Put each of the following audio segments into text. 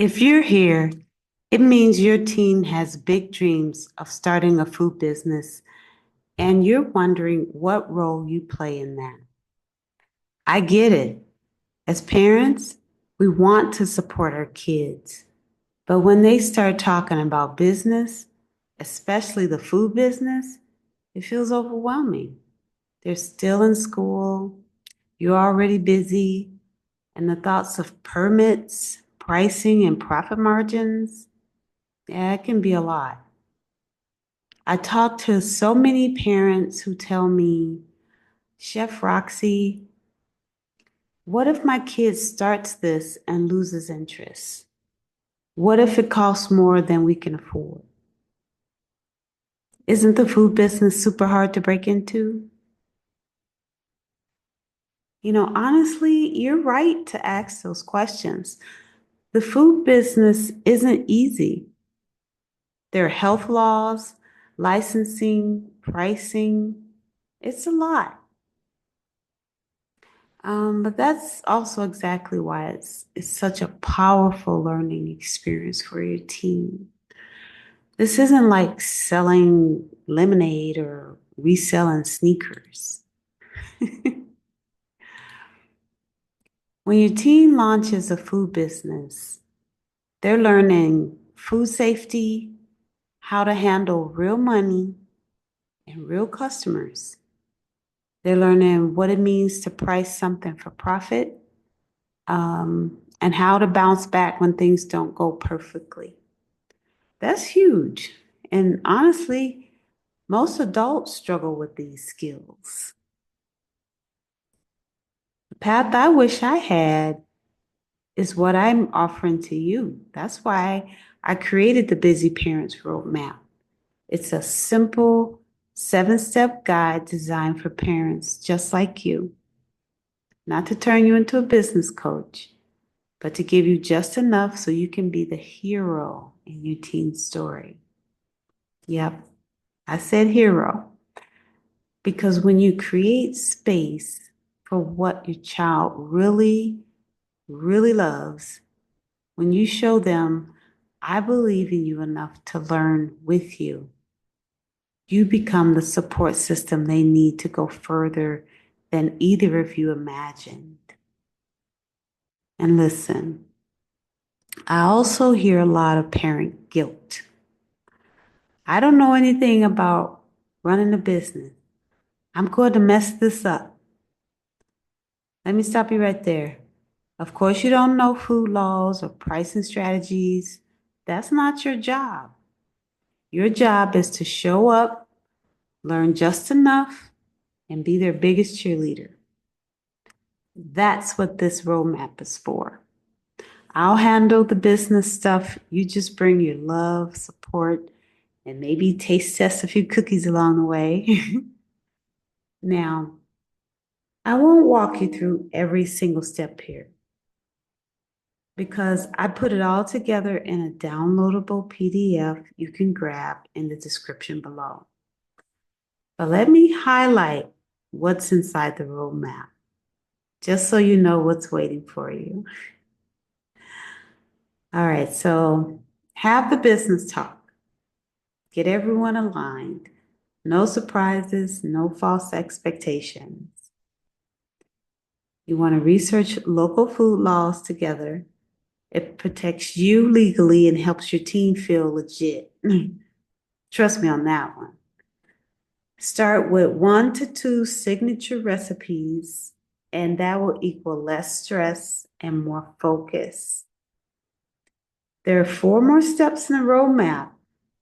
If you're here, it means your teen has big dreams of starting a food business and you're wondering what role you play in that. I get it. As parents, we want to support our kids, but when they start talking about business, especially the food business, it feels overwhelming. They're still in school, you're already busy, and the thoughts of permits, pricing, and profit margins, yeah, it can be a lot. I talk to so many parents who tell me, Chef Roxy, what if my kid starts this and loses interest? What if it costs more than we can afford? Isn't the food business super hard to break into? Honestly, you're right to ask those questions. The food business isn't easy. There are health laws, licensing, pricing. It's a lot. But that's also exactly why it's such a powerful learning experience for your team. This isn't like selling lemonade or reselling sneakers. When your team launches a food business, they're learning food safety, how to handle real money and real customers. They're learning what it means to price something for profit, and how to bounce back when things don't go perfectly. That's huge. And honestly, most adults struggle with these skills. The path I wish I had is what I'm offering to you. That's why I created the Busy Parents Roadmap. It's a simple 7-step guide designed for parents just like you, not to turn you into a business coach, but to give you just enough so you can be the hero in your teen story. Yep, I said hero. Because when you create space for what your child really, really loves, when you show them, I believe in you enough to learn with you, you become the support system they need to go further than either of you imagined. And listen, I also hear a lot of parent guilt. I don't know anything about running a business. I'm going to mess this up. Let me stop you right there. Of course, you don't know food laws or pricing strategies. That's not your job. Your job is to show up, learn just enough, and be their biggest cheerleader. That's what this roadmap is for. I'll handle the business stuff. You just bring your love, support, and maybe taste test a few cookies along the way. Now, I won't walk you through every single step here because I put it all together in a downloadable PDF you can grab in the description below. But let me highlight what's inside the roadmap, just so you know what's waiting for you. All right, so have the business talk, get everyone aligned, no surprises, no false expectations. You want to research local food laws together. It protects you legally and helps your team feel legit. Trust me on that one. Start with 1 to 2 signature recipes, and that will equal less stress and more focus. There are 4 more steps in the roadmap,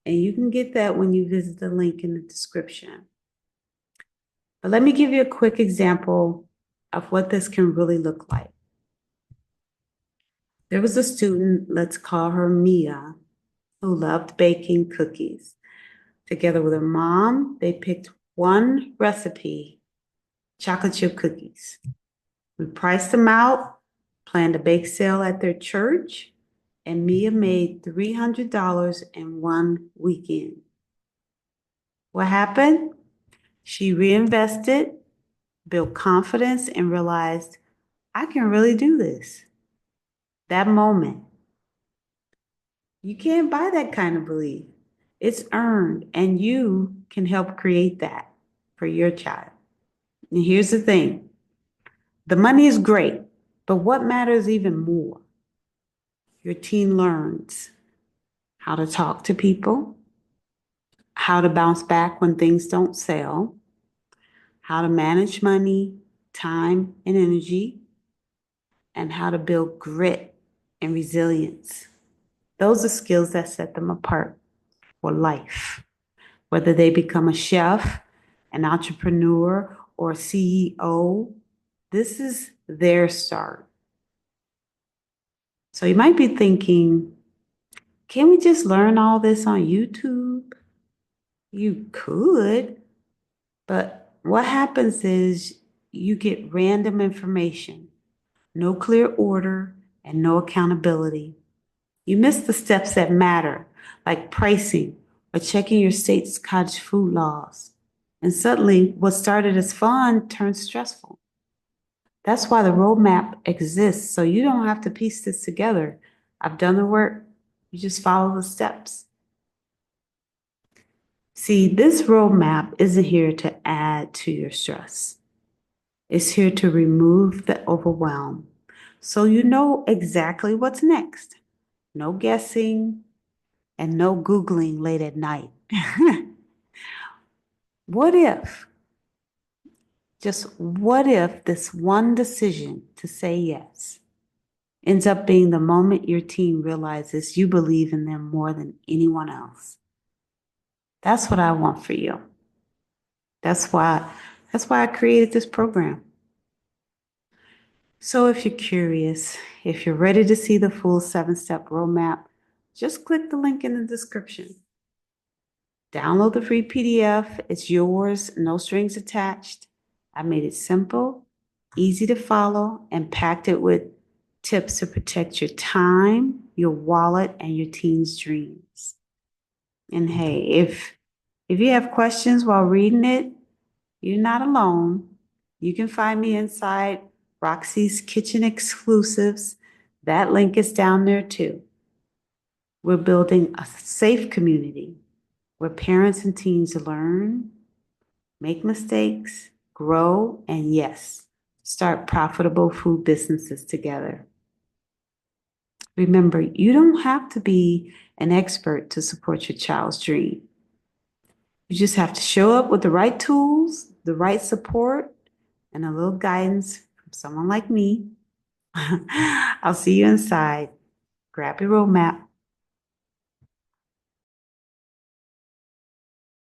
and you can get that when you visit the link in the description. But let me give you a quick example of what this can really look like. There was a student, let's call her Mia, who loved baking cookies. Together with her mom, they picked one recipe, chocolate chip cookies. We priced them out, planned a bake sale at their church, and Mia made $300 in one weekend. What happened? She reinvested, built confidence, and realized, I can really do this. That moment, You can't buy that kind of belief. It's earned, and you can help create that for your child. And here's the thing, the money is great, but what matters even more? Your teen learns how to talk to people, how to bounce back when things don't sell, how to manage money, time, and energy, and how to build grit and resilience. Those are skills that set them apart for life. Whether they become a chef, an entrepreneur, or a CEO, this is their start. So you might be thinking, can we just learn all this on YouTube? You could, but what happens is you get random information, no clear order, and no accountability. You miss the steps that matter, like pricing or checking your state's cottage food laws. And suddenly, what started as fun turns stressful. That's why the roadmap exists, so you don't have to piece this together. I've done the work, you just follow the steps. See, this roadmap isn't here to add to your stress, it's here to remove the overwhelm so you know exactly what's next. No guessing and no Googling late at night. What if, just what if this one decision to say yes ends up being the moment your team realizes you believe in them more than anyone else? That's what I want for you. That's why that's why I created this program. So if you're curious, if you're ready to see the full 7-step roadmap, just click the link in the description. Download the free PDF. It's yours, no strings attached. I made it simple, easy to follow, and packed it with tips to protect your time, your wallet, and your teen's dreams. And hey, if you have questions while reading it, you're not alone. You can find me inside Roxy's Kitchen Exclusives. That link is down there too. We're building a safe community where parents and teens learn, make mistakes, grow, and yes, start profitable food businesses together. Remember, you don't have to be an expert to support your child's dream. You just have to show up with the right tools, the right support, and a little guidance from someone like me. I'll see you inside. Grab your roadmap.